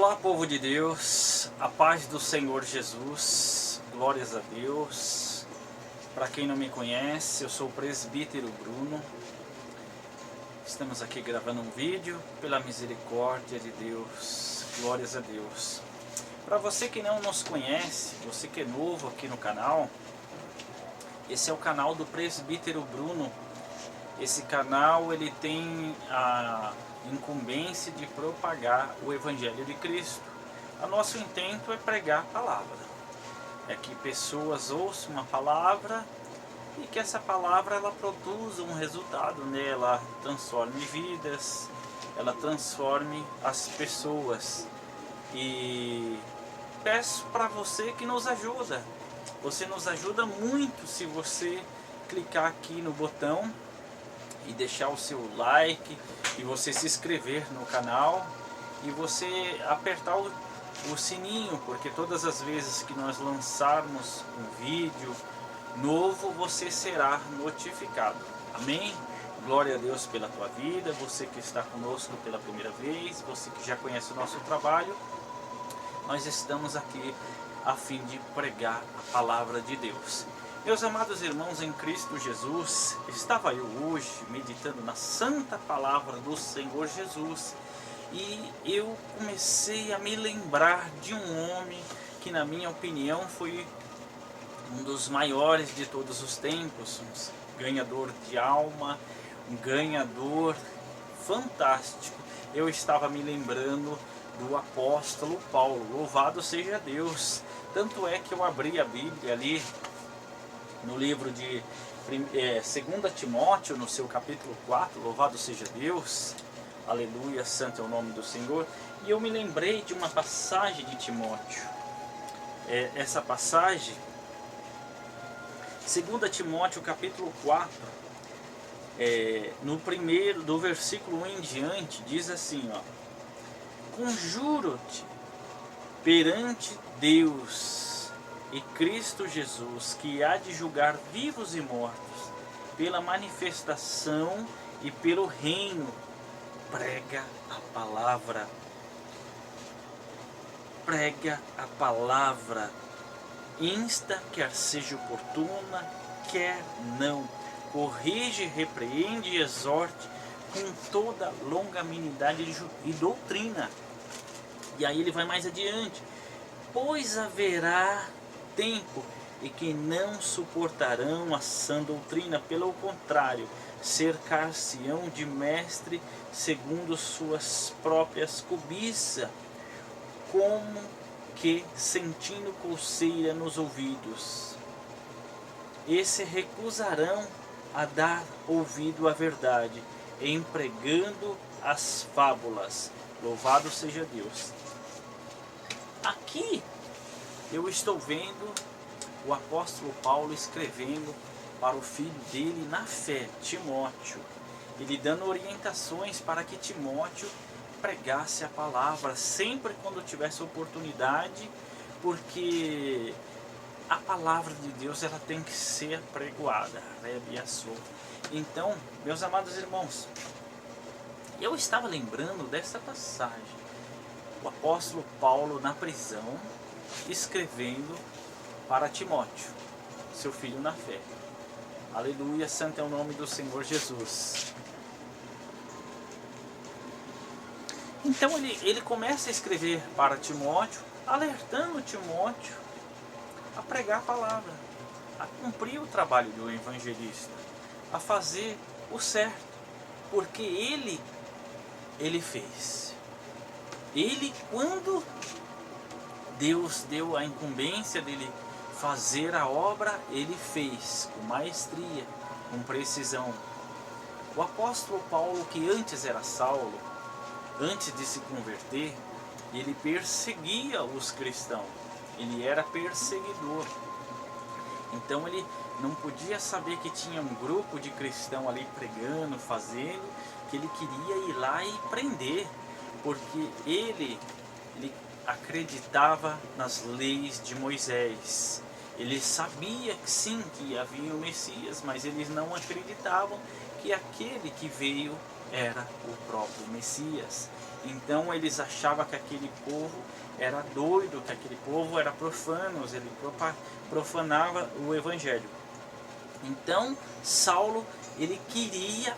Olá, povo de Deus, a paz do Senhor Jesus, glórias a Deus. Para quem não me conhece, eu sou o presbítero Bruno. Estamos aqui gravando um vídeo pela misericórdia de Deus, glórias a Deus. Para você que não nos conhece, você que é novo aqui no canal, esse é o canal do presbítero Bruno. Esse canal ele tem a incumbência de propagar o Evangelho de Cristo. O nosso intento é pregar a palavra, é que pessoas ouçam a palavra e que essa palavra ela produza um resultado nela, transforme vidas, ela transforme as pessoas. E peço para você que nos ajuda. Você nos ajuda muito se você clicar aqui no botão e deixar o seu like e você se inscrever no canal e você apertar o sininho, porque todas as vezes que nós lançarmos um vídeo novo você será notificado. Amém? Glória a Deus pela tua vida, você que está conosco pela primeira vez, você que já conhece o nosso trabalho. Nós estamos aqui a fim de pregar a palavra de Deus. Meus amados irmãos em Cristo Jesus, estava eu hoje meditando na santa palavra do Senhor Jesus e eu comecei a me lembrar de um homem que, na minha opinião, foi um dos maiores de todos os tempos, um ganhador de alma, um ganhador fantástico. Eu estava me lembrando do apóstolo Paulo, louvado seja Deus. Tanto é que eu abri a Bíblia ali no livro de 2 Timóteo, no seu capítulo 4, louvado seja Deus, aleluia, santo é o nome do Senhor, e eu me lembrei de uma passagem de Timóteo. Essa passagem, 2 Timóteo capítulo 4, no primeiro, do versículo 1 em diante, diz assim, ó: conjuro-te perante Deus e Cristo Jesus, que há de julgar vivos e mortos, pela manifestação e pelo reino, prega a palavra. Prega a palavra, insta, quer seja oportuna, quer não, corrige, repreende e exorte com toda longanimidade e doutrina. E aí ele vai mais adiante: pois haverá tempo e que não suportarão a sã doutrina, pelo contrário, cercar-se-ão de mestre segundo suas próprias cobiças, como que sentindo coceira nos ouvidos, e se recusarão a dar ouvido à verdade, empregando as fábulas. Louvado seja Deus. Aqui eu estou vendo o apóstolo Paulo escrevendo para o filho dele na fé, Timóteo. Ele dando orientações para que Timóteo pregasse a palavra sempre quando tivesse oportunidade, porque a palavra de Deus ela tem que ser apregoada. Então, meus amados irmãos, eu estava lembrando dessa passagem. O apóstolo Paulo na prisão, escrevendo para Timóteo, seu filho na fé. Aleluia, santo é o nome do Senhor Jesus. Então ele começa a escrever para Timóteo, alertando Timóteo a pregar a palavra, a cumprir o trabalho do evangelista, a fazer o certo, porque ele fez. Ele, quando Deus deu a incumbência dele fazer a obra, ele fez com maestria, com precisão. O apóstolo Paulo, que antes era Saulo, antes de se converter, ele perseguia os cristãos, ele era perseguidor. Então ele não podia saber que tinha um grupo de cristãos ali pregando, fazendo, que ele queria ir lá e prender, porque ele acreditava nas leis de Moisés. Ele sabia que sim, que havia o Messias, mas eles não acreditavam que aquele que veio era o próprio Messias. Então eles achavam que aquele povo era doido, que aquele povo era profanos, ele profanava o evangelho. Então Saulo, ele queria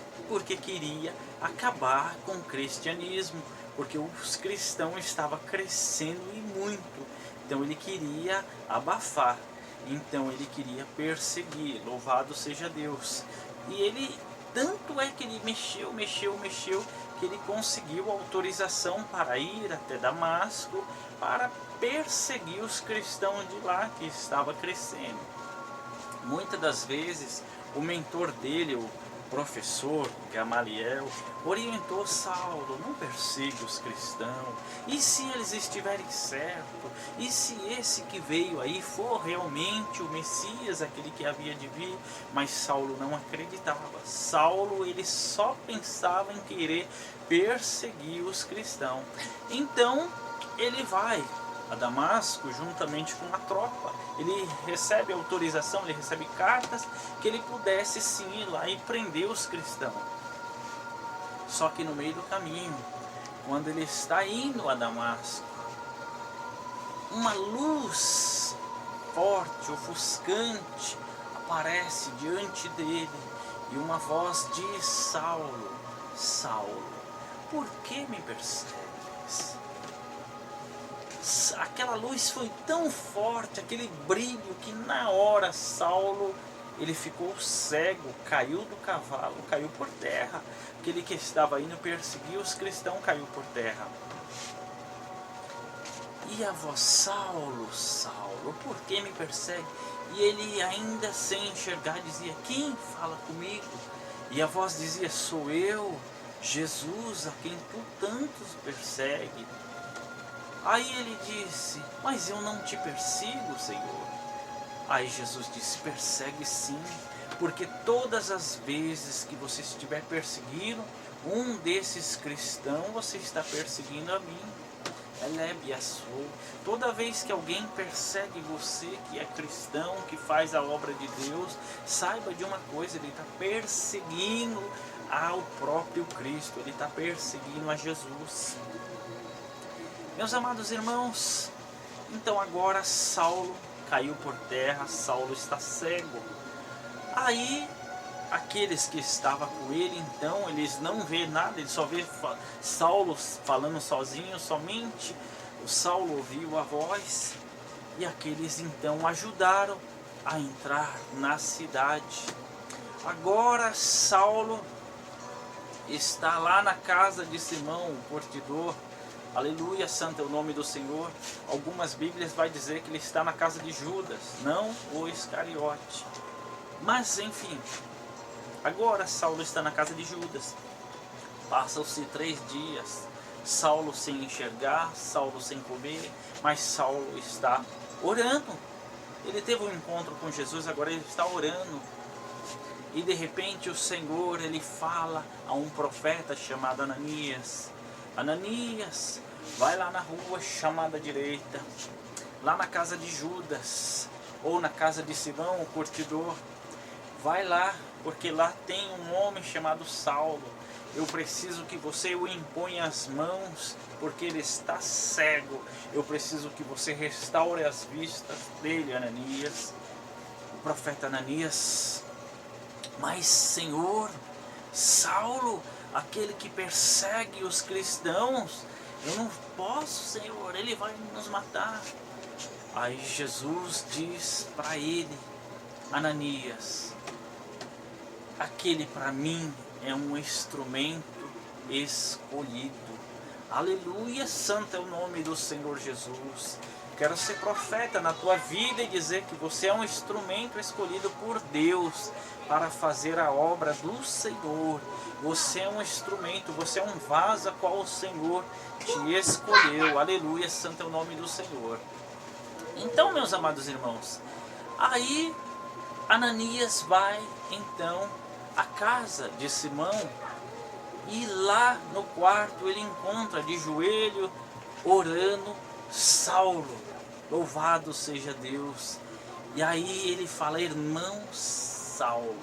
acabar com o cristianismo, porque os cristãos estavam crescendo e muito. Então ele queria abafar, então ele queria perseguir, louvado seja Deus. E ele, tanto é que ele mexeu, que ele conseguiu autorização para ir até Damasco, para perseguir os cristãos de lá que estava crescendo. Muitas das vezes o mentor dele, o professor Gamaliel, orientou Saulo: não persiga os cristãos, e se eles estiverem certos, e se esse que veio aí for realmente o Messias, aquele que havia de vir? Mas Saulo não acreditava. Saulo, ele só pensava em querer perseguir os cristãos. Então ele vai a Damasco juntamente com a tropa. Ele recebe autorização, ele recebe cartas que ele pudesse sim ir lá e prender os cristãos. Só que no meio do caminho, quando ele está indo a Damasco, uma luz forte, ofuscante, aparece diante dele e uma voz diz: Saulo, Saulo, por que me persegues? Aquela luz foi tão forte, aquele brilho, que na hora Saulo, ele ficou cego, caiu do cavalo, caiu por terra. Aquele que estava indo perseguir os cristãos caiu por terra. E a voz: Saulo, Saulo, por que me persegue? E ele, ainda sem enxergar, dizia: quem fala comigo? E a voz dizia: sou eu, Jesus, a quem tu tantos persegue. Aí ele disse: mas eu não te persigo, Senhor. Aí Jesus disse: persegue sim, porque todas as vezes que você estiver perseguindo um desses cristãos, você está perseguindo a mim. Elebe a sua. Toda vez que alguém persegue você, que é cristão, que faz a obra de Deus, saiba de uma coisa: ele está perseguindo ao próprio Cristo, ele está perseguindo a Jesus. Meus amados irmãos, então agora Saulo caiu por terra, Saulo está cego. Aí aqueles que estavam com ele, então, eles não vê nada, ele só vê Saulo falando sozinho, somente o Saulo ouviu a voz, e aqueles então ajudaram a entrar na cidade. Agora Saulo está lá na casa de Simão, o curtidor. Aleluia, santo é o nome do Senhor. Algumas bíblias vai dizer que ele está na casa de Judas, não o Iscariote. Mas enfim, agora Saulo está na casa de Judas. Passam-se 3 dias, Saulo sem enxergar, Saulo sem comer, mas Saulo está orando. Ele teve um encontro com Jesus, agora ele está orando. E de repente o Senhor, ele fala a um profeta chamado Ananias: Ananias, vai lá na rua chamada direita, lá na casa de Judas, ou na casa de Simão, o curtidor. Vai lá, porque lá tem um homem chamado Saulo. Eu preciso que você o imponha as mãos, porque ele está cego. Eu preciso que você restaure as vistas dele, Ananias. O profeta Ananias: mas Senhor, Saulo, aquele que persegue os cristãos, eu não posso, Senhor, ele vai nos matar. Aí Jesus diz para ele: Ananias, aquele para mim é um instrumento escolhido. Aleluia, santo é o nome do Senhor Jesus. Quero ser profeta na tua vida e dizer que você é um instrumento escolhido por Deus para fazer a obra do Senhor. Você é um instrumento, você é um vaso a qual o Senhor te escolheu. Aleluia, santo é o nome do Senhor. Então, meus amados irmãos, aí Ananias vai então à casa de Simão, e lá no quarto ele encontra de joelho, orando, Saulo. Louvado seja Deus. E aí ele fala: irmão Saulo,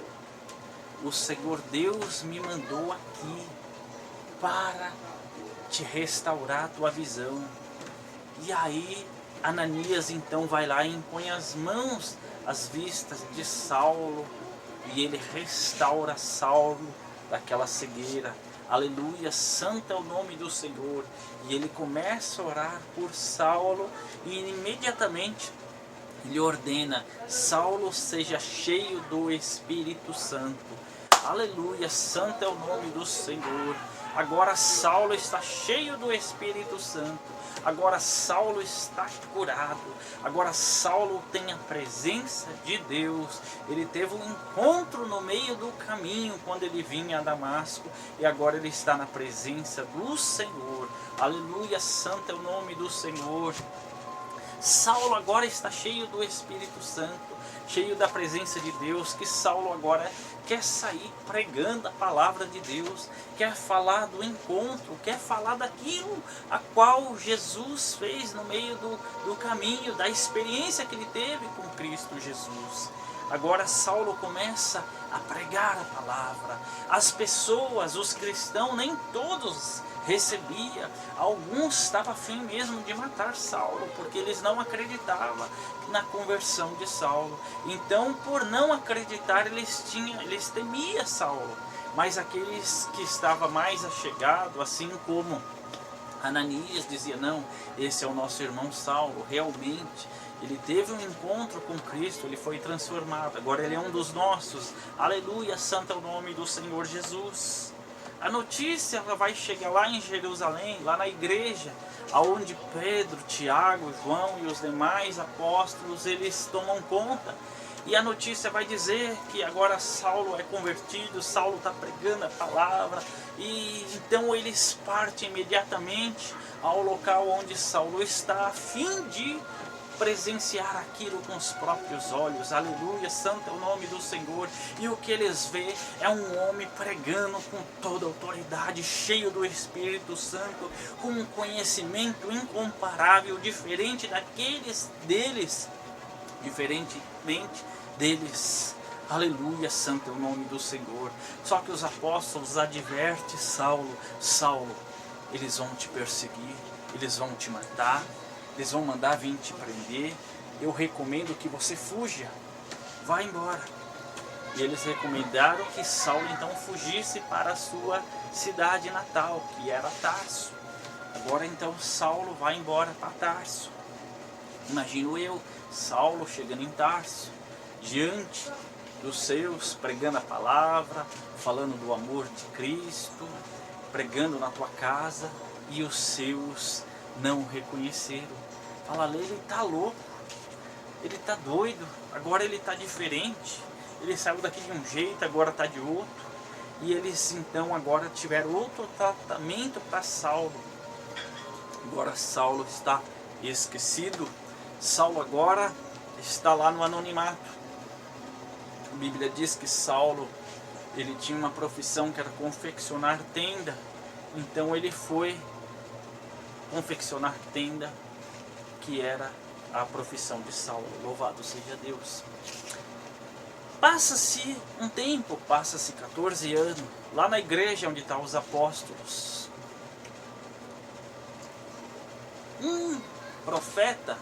o Senhor Deus me mandou aqui para te restaurar a tua visão. E aí Ananias então vai lá e impõe as mãos às vistas de Saulo, e ele restaura Saulo daquela cegueira. Aleluia, santo é o nome do Senhor. E ele começa a orar por Saulo, e imediatamente ele ordena: Saulo seja cheio do Espírito Santo. Aleluia, santo é o nome do Senhor. Agora Saulo está cheio do Espírito Santo. Agora Saulo está curado. Agora Saulo tem a presença de Deus. Ele teve um encontro no meio do caminho quando ele vinha a Damasco. E agora ele está na presença do Senhor. Aleluia, santo é o nome do Senhor. Saulo agora está cheio do Espírito Santo, cheio da presença de Deus, que Saulo agora quer sair pregando a palavra de Deus, quer falar do encontro, quer falar daquilo a qual Jesus fez no meio do caminho, da experiência que ele teve com Cristo Jesus. Agora Saulo começa a pregar a palavra. As pessoas, os cristãos, nem todos recebia. Alguns estavam a fim mesmo de matar Saulo, porque eles não acreditavam na conversão de Saulo. Então, por não acreditar, eles temiam Saulo. Mas aqueles que estavam mais achegados, assim como Ananias, dizia: não, esse é o nosso irmão Saulo, realmente ele teve um encontro com Cristo, ele foi transformado, agora ele é um dos nossos. Aleluia, santo é o nome do Senhor Jesus. A notícia vai chegar lá em Jerusalém, lá na igreja, aonde Pedro, Tiago, João e os demais apóstolos, eles tomam conta. E a notícia vai dizer que agora Saulo é convertido, Saulo está pregando a palavra. E então eles partem imediatamente ao local onde Saulo está, a fim de presenciar aquilo com os próprios olhos. Aleluia, santo é o nome do Senhor. E o que eles vê é um homem pregando com toda a autoridade, cheio do Espírito Santo, com um conhecimento incomparável, diferentemente deles. Aleluia, santo é o nome do Senhor. Só que os apóstolos advertem Saulo: Saulo, eles vão te perseguir, eles vão te matar, eles vão mandar vir te prender. Eu recomendo que você fuja, vá embora. E eles recomendaram que Saulo então fugisse para a sua cidade natal, que era Tarso. Agora então Saulo vai embora para Tarso. Imagino eu, Saulo chegando em Tarso, diante dos seus, pregando a palavra, falando do amor de Cristo, pregando na tua casa, e os seus não o reconheceram. Fala, ele está louco, ele está doido, agora ele está diferente, ele saiu daqui de um jeito, agora está de outro. E eles então agora tiveram outro tratamento para Saulo. Agora Saulo está esquecido, Saulo agora está lá no anonimato. A Bíblia diz que Saulo, ele tinha uma profissão que era confeccionar tenda. Então ele foi confeccionar tenda, que era a profissão de Saulo. Louvado seja Deus. Passa-se um tempo, passa-se 14 anos, lá na igreja onde estão os apóstolos. Um profeta,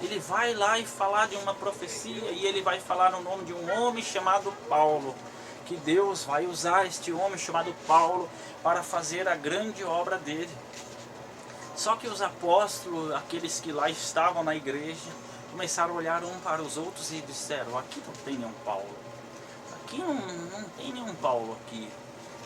ele vai lá e falar de uma profecia, e ele vai falar o nome de um homem chamado Paulo, que Deus vai usar este homem chamado Paulo para fazer a grande obra dele. Só que os apóstolos, aqueles que lá estavam na igreja, começaram a olhar um para os outros e disseram: aqui não tem nenhum Paulo, aqui não tem nenhum Paulo aqui.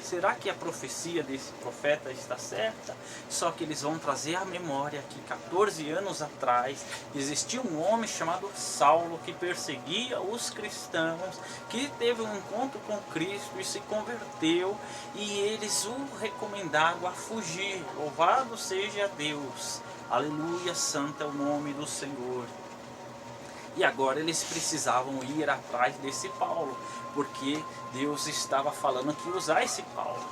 Será que a profecia desse profeta está certa? Só que eles vão trazer à memória que 14 anos atrás existia um homem chamado Saulo que perseguia os cristãos, que teve um encontro com Cristo e se converteu, e eles o recomendaram a fugir. Louvado seja Deus. Aleluia, santo é o nome do Senhor. E agora eles precisavam ir atrás desse Paulo, porque Deus estava falando que ia usar esse Paulo.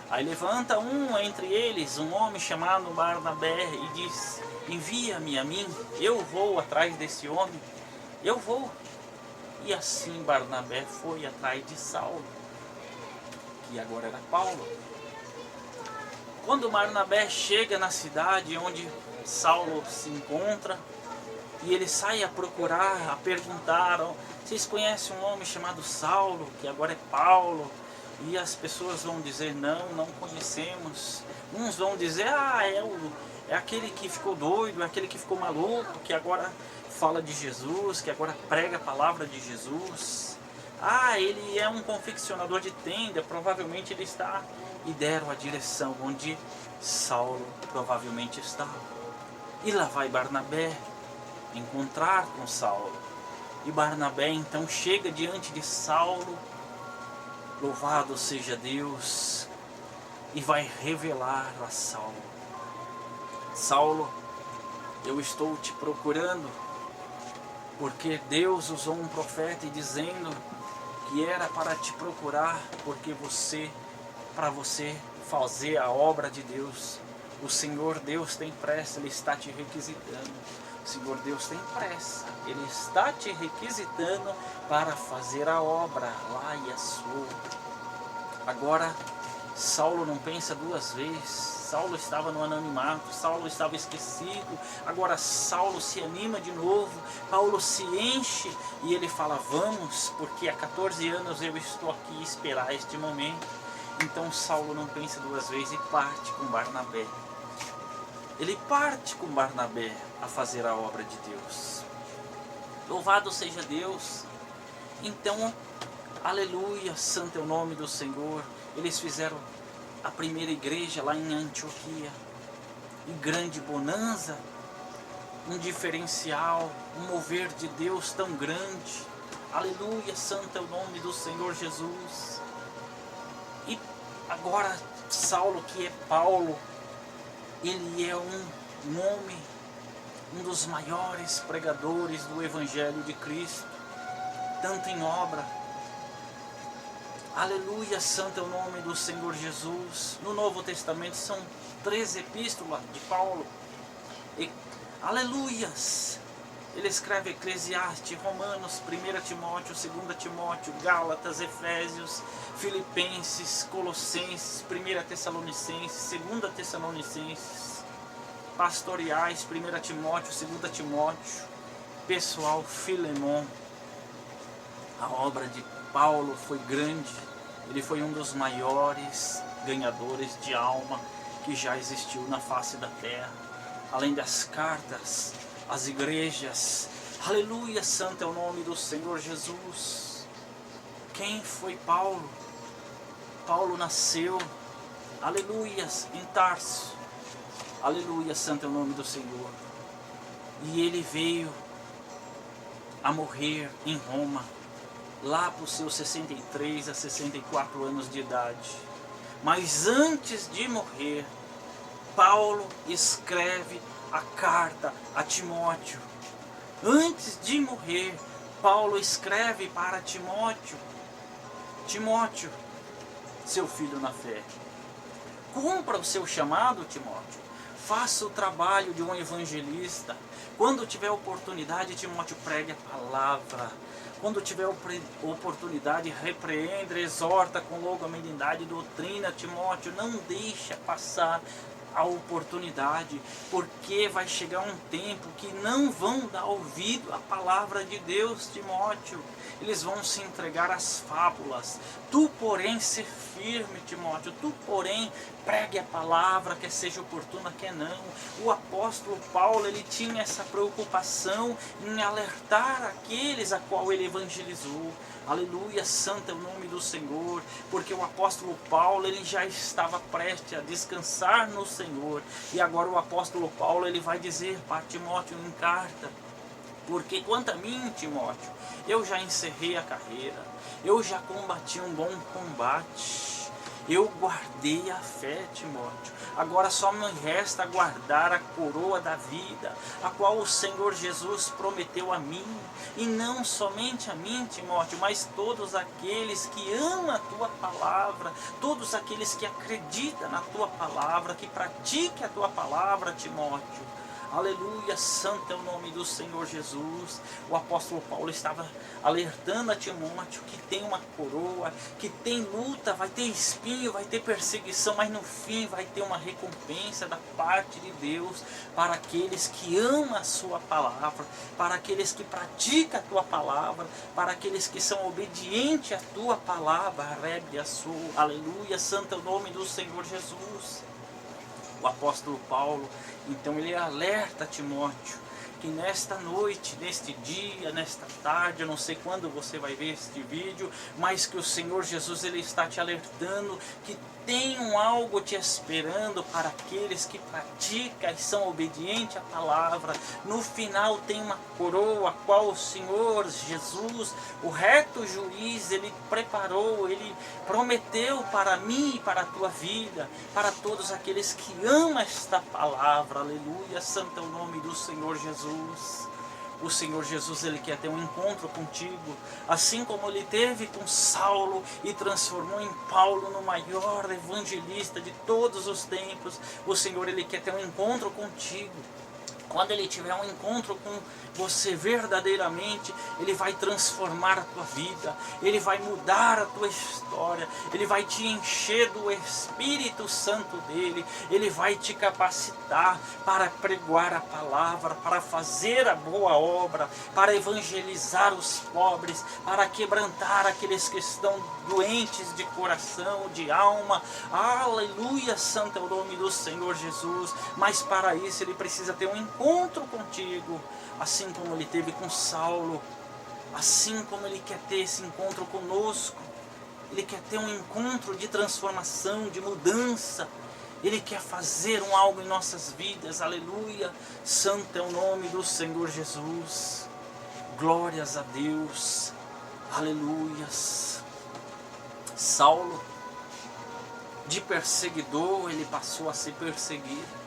Aí levanta um entre eles, um homem chamado Barnabé, e diz: envia-me a mim, eu vou atrás desse homem, eu vou. E assim Barnabé foi atrás de Saulo, que agora era Paulo. Quando Barnabé chega na cidade onde Saulo se encontra, e ele sai a procurar, a perguntar, vocês conhecem um homem chamado Saulo, que agora é Paulo? E as pessoas vão dizer, não conhecemos. Uns vão dizer, é aquele que ficou doido, é aquele que ficou maluco, que agora fala de Jesus, que agora prega a palavra de Jesus. Ele é um confeccionador de tenda, provavelmente ele está... E deram a direção onde Saulo provavelmente estava. E lá vai Barnabé encontrar com Saulo. E Barnabé então chega diante de Saulo, louvado seja Deus, e vai revelar a Saulo: Saulo, eu estou te procurando, porque Deus usou um profeta e dizendo que era para te procurar, porque para você fazer a obra de Deus. O Senhor Deus tem pressa, Ele está te requisitando. O Senhor Deus tem pressa, Ele está te requisitando para fazer a obra lá e a sua. Agora, Saulo não pensa duas vezes. Saulo estava no anonimato, Saulo estava esquecido. Agora Saulo se anima de novo, Paulo se enche e ele fala, vamos, porque há 14 anos eu estou aqui a esperar este momento. Então Saulo não pensa duas vezes e parte com Barnabé. Ele parte com Barnabé a fazer a obra de Deus. Louvado seja Deus. Então, aleluia, santo é o nome do Senhor. Eles fizeram a primeira igreja lá em Antioquia. E grande bonança, um diferencial, um mover de Deus tão grande. Aleluia, santo é o nome do Senhor Jesus. E agora Saulo, que é Paulo, ele é um homem, um dos maiores pregadores do Evangelho de Cristo, tanto em obra. Aleluia, santo é o nome do Senhor Jesus. No Novo Testamento são 3 epístolas de Paulo. E, aleluias! Ele escreve Eclesiastes, Romanos, 1 Timóteo, 2 Timóteo, Gálatas, Efésios, Filipenses, Colossenses, 1 Tessalonicenses, 2 Tessalonicenses, Pastoreais, 1 Timóteo, 2 Timóteo, pessoal, Filemon. A obra de Paulo foi grande, ele foi um dos maiores ganhadores de alma que já existiu na face da terra. Além das cartas, as igrejas, aleluia, santo é o nome do Senhor Jesus. Quem foi Paulo? Paulo nasceu, aleluias, em Tarso, aleluia, santo é o nome do Senhor. E ele veio a morrer em Roma, lá para os seus 63 a 64 anos de idade. Mas antes de morrer, Paulo escreve a carta a Timóteo. Antes de morrer, Paulo escreve para Timóteo: Timóteo, seu filho na fé, cumpra o seu chamado, Timóteo. Faça o trabalho de um evangelista. Quando tiver oportunidade, Timóteo, pregue a palavra. Quando tiver oportunidade, repreenda, exorta com longanimidade e doutrina, Timóteo. Não deixa passar a oportunidade, porque vai chegar um tempo que não vão dar ouvido à palavra de Deus, Timóteo. Eles vão se entregar às fábulas. Tu, porém, ser firme, Timóteo. Tu, porém, pregue a palavra, quer seja oportuna, quer não. O apóstolo Paulo, ele tinha essa preocupação em alertar aqueles a qual ele evangelizou. Aleluia, santo é o nome do Senhor, porque o apóstolo Paulo, ele já estava prestes a descansar no Senhor. E agora o apóstolo Paulo, ele vai dizer para Timóteo em carta: porque quanto a mim, Timóteo, eu já encerrei a carreira, eu já combati um bom combate, eu guardei a fé, Timóteo. Agora só me resta guardar a coroa da vida, a qual o Senhor Jesus prometeu a mim. E não somente a mim, Timóteo, mas todos aqueles que amam a tua palavra, todos aqueles que acreditam na tua palavra, que praticam a tua palavra, Timóteo. Aleluia, santo é o nome do Senhor Jesus. O apóstolo Paulo estava alertando a Timóteo que tem uma coroa, que tem luta, vai ter espinho, vai ter perseguição, mas no fim vai ter uma recompensa da parte de Deus para aqueles que amam a sua palavra, para aqueles que praticam a tua palavra, para aqueles que são obedientes à tua palavra. Aleluia, santo é o nome do Senhor Jesus. O apóstolo Paulo, então, ele alerta Timóteo que nesta noite, neste dia, nesta tarde, eu não sei quando você vai ver este vídeo, mas que o Senhor Jesus, ele está te alertando que tem algo te esperando para aqueles que praticam e são obedientes à palavra. No final tem uma coroa, a qual o Senhor Jesus, o reto juiz, ele preparou, ele prometeu para mim e para a tua vida, para todos aqueles que amam esta palavra. Aleluia, santo é o nome do Senhor Jesus. O Senhor Jesus, ele quer ter um encontro contigo, assim como ele teve com Saulo e transformou em Paulo no maior evangelista de todos os tempos. O Senhor, ele quer ter um encontro contigo. Quando ele tiver um encontro com você verdadeiramente, ele vai transformar a tua vida, ele vai mudar a tua história, ele vai te encher do Espírito Santo dele, ele vai te capacitar para pregoar a palavra, para fazer a boa obra, para evangelizar os pobres, para quebrantar aqueles que estão doentes de coração, de alma. Aleluia, santo é o nome do Senhor Jesus. Mas para isso ele precisa ter um encontro contigo, assim como ele teve com Saulo, assim como ele quer ter esse encontro conosco. Ele quer ter um encontro de transformação, de mudança. Ele quer fazer algo em nossas vidas. Aleluia, santo é o nome do Senhor Jesus. Glórias a Deus. Aleluias. Saulo, de perseguidor, ele passou a ser perseguido.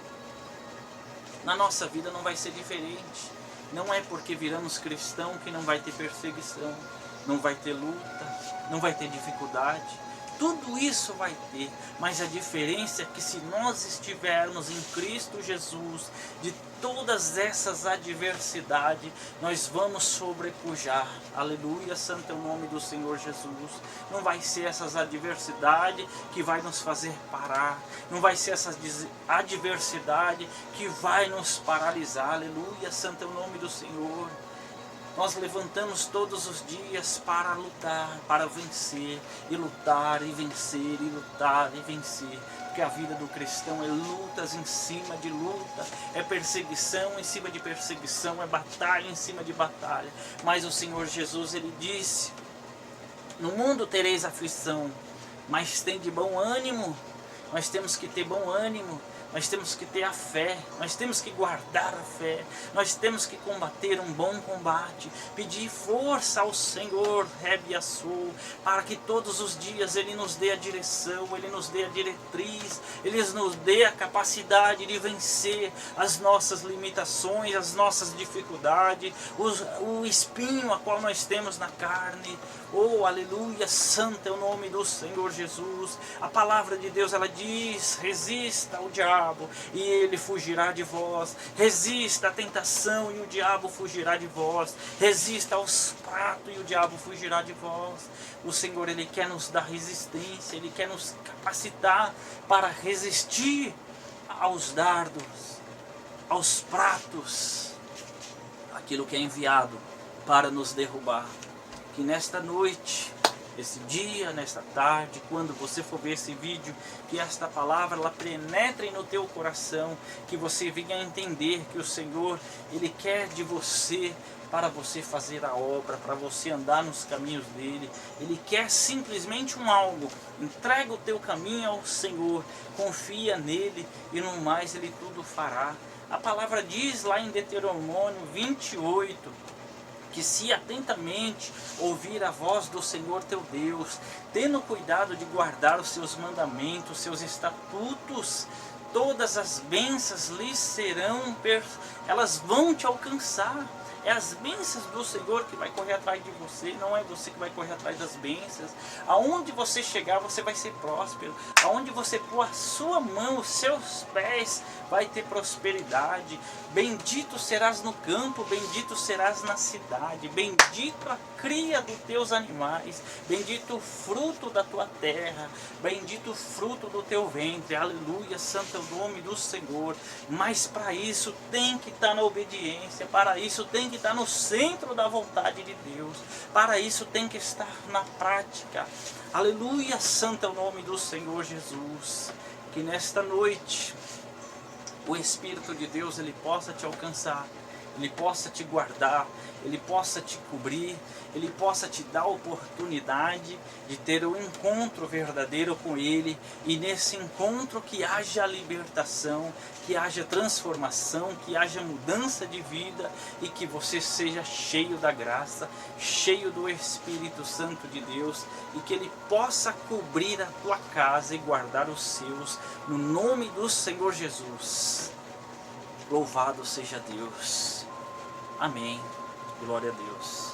Na nossa vida não vai ser diferente. Não é porque viramos cristão que não vai ter perseguição, não vai ter luta, não vai ter dificuldade. Tudo isso vai ter, mas a diferença é que se nós estivermos em Cristo Jesus, de todas essas adversidades, nós vamos sobrepujar. Aleluia, santo é o nome do Senhor Jesus. Não vai ser essas adversidades que vai nos fazer parar, não vai ser essa adversidade que vai nos paralisar. Aleluia, santo é o nome do Senhor. Nós levantamos todos os dias para lutar, para vencer, e lutar, e vencer, e lutar, e vencer. Porque a vida do cristão é lutas em cima de luta, é perseguição em cima de perseguição, é batalha em cima de batalha. Mas o Senhor Jesus, ele disse: no mundo tereis aflição, mas tem de bom ânimo. Nós temos que ter bom ânimo. Nós temos que ter a fé, nós temos que guardar a fé, nós temos que combater um bom combate, pedir força ao Senhor, para que todos os dias Ele nos dê a direção, Ele nos dê a diretriz, Ele nos dê a capacidade de vencer as nossas limitações, as nossas dificuldades, o espinho a qual nós temos na carne. Oh, aleluia, santo é o nome do Senhor Jesus. A palavra de Deus, ela diz: resista ao diabo e ele fugirá de vós. Resista à tentação e o diabo fugirá de vós. Resista aos pratos e o diabo fugirá de vós. O Senhor, ele quer nos dar resistência, ele quer nos capacitar para resistir aos dardos, aos pratos, aquilo que é enviado para nos derrubar. Que nesta noite, esse dia, nesta tarde, quando você for ver esse vídeo, que esta palavra ela penetre no teu coração, que você venha a entender que o Senhor, ele quer de você para você fazer a obra, para você andar nos caminhos dele. Ele quer simplesmente algo. Entrega o teu caminho ao Senhor, confia nele e no mais ele tudo fará. A palavra diz lá em Deuteronômio 28, que se atentamente ouvir a voz do Senhor teu Deus, tendo cuidado de guardar os seus mandamentos, seus estatutos, todas as bênçãos lhes serão, elas vão te alcançar, É as bênçãos do Senhor que vai correr atrás de você, não é você que vai correr atrás das bênçãos. Aonde você chegar, você vai ser próspero. Aonde você pôr a sua mão, os seus pés, vai ter prosperidade. Bendito serás no campo, bendito serás na cidade. Bendito a cria dos teus animais, bendito o fruto da tua terra, bendito o fruto do teu ventre. Aleluia, santo é o nome do Senhor. Mas para isso tem que estar na obediência, para isso tem que estar no centro da vontade de Deus, para isso tem que estar na prática. Aleluia, santo é o nome do Senhor Jesus. Que nesta noite o Espírito de Deus ele possa te alcançar, ele possa te guardar, ele possa te cobrir, ele possa te dar a oportunidade de ter um encontro verdadeiro com ele, e nesse encontro que haja libertação, que haja transformação, que haja mudança de vida, e que você seja cheio da graça, cheio do Espírito Santo de Deus, e que ele possa cobrir a tua casa e guardar os seus, no nome do Senhor Jesus. Louvado seja Deus. Amém. Glória a Deus.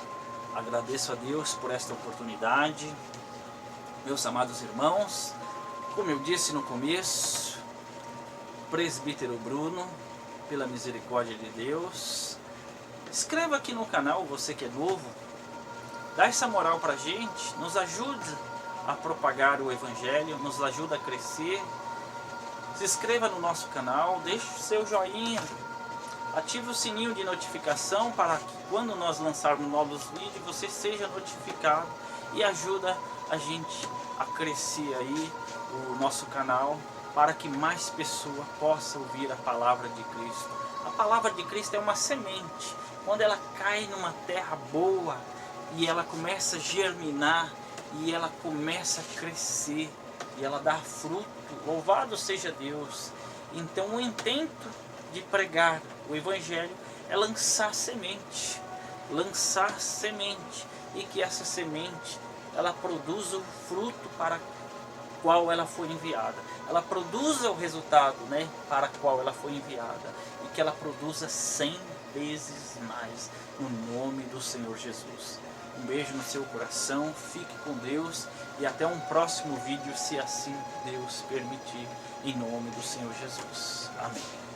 Agradeço a Deus por esta oportunidade. Meus amados irmãos, como eu disse no começo, Presbítero Bruno, pela misericórdia de Deus. Inscreva aqui no canal, você que é novo. Dá essa moral pra gente, nos ajuda a propagar o Evangelho, nos ajuda a crescer. Se inscreva no nosso canal, deixe o seu joinha. Ative o sininho de notificação para que quando nós lançarmos novos vídeos você seja notificado, e ajuda a gente a crescer aí o nosso canal, para que mais pessoas possam ouvir a palavra de Cristo. A palavra de Cristo é uma semente. Quando ela cai numa terra boa e ela começa a germinar e ela começa a crescer e ela dá fruto, louvado seja Deus. Então o intento de pregar o Evangelho é lançar semente, e que essa semente ela produza o fruto para qual ela foi enviada, ela produza o resultado, né, para qual ela foi enviada, e que ela produza 100 vezes mais, no nome do Senhor Jesus. Um beijo no seu coração, fique com Deus e até um próximo vídeo, se assim Deus permitir, em nome do Senhor Jesus. Amém.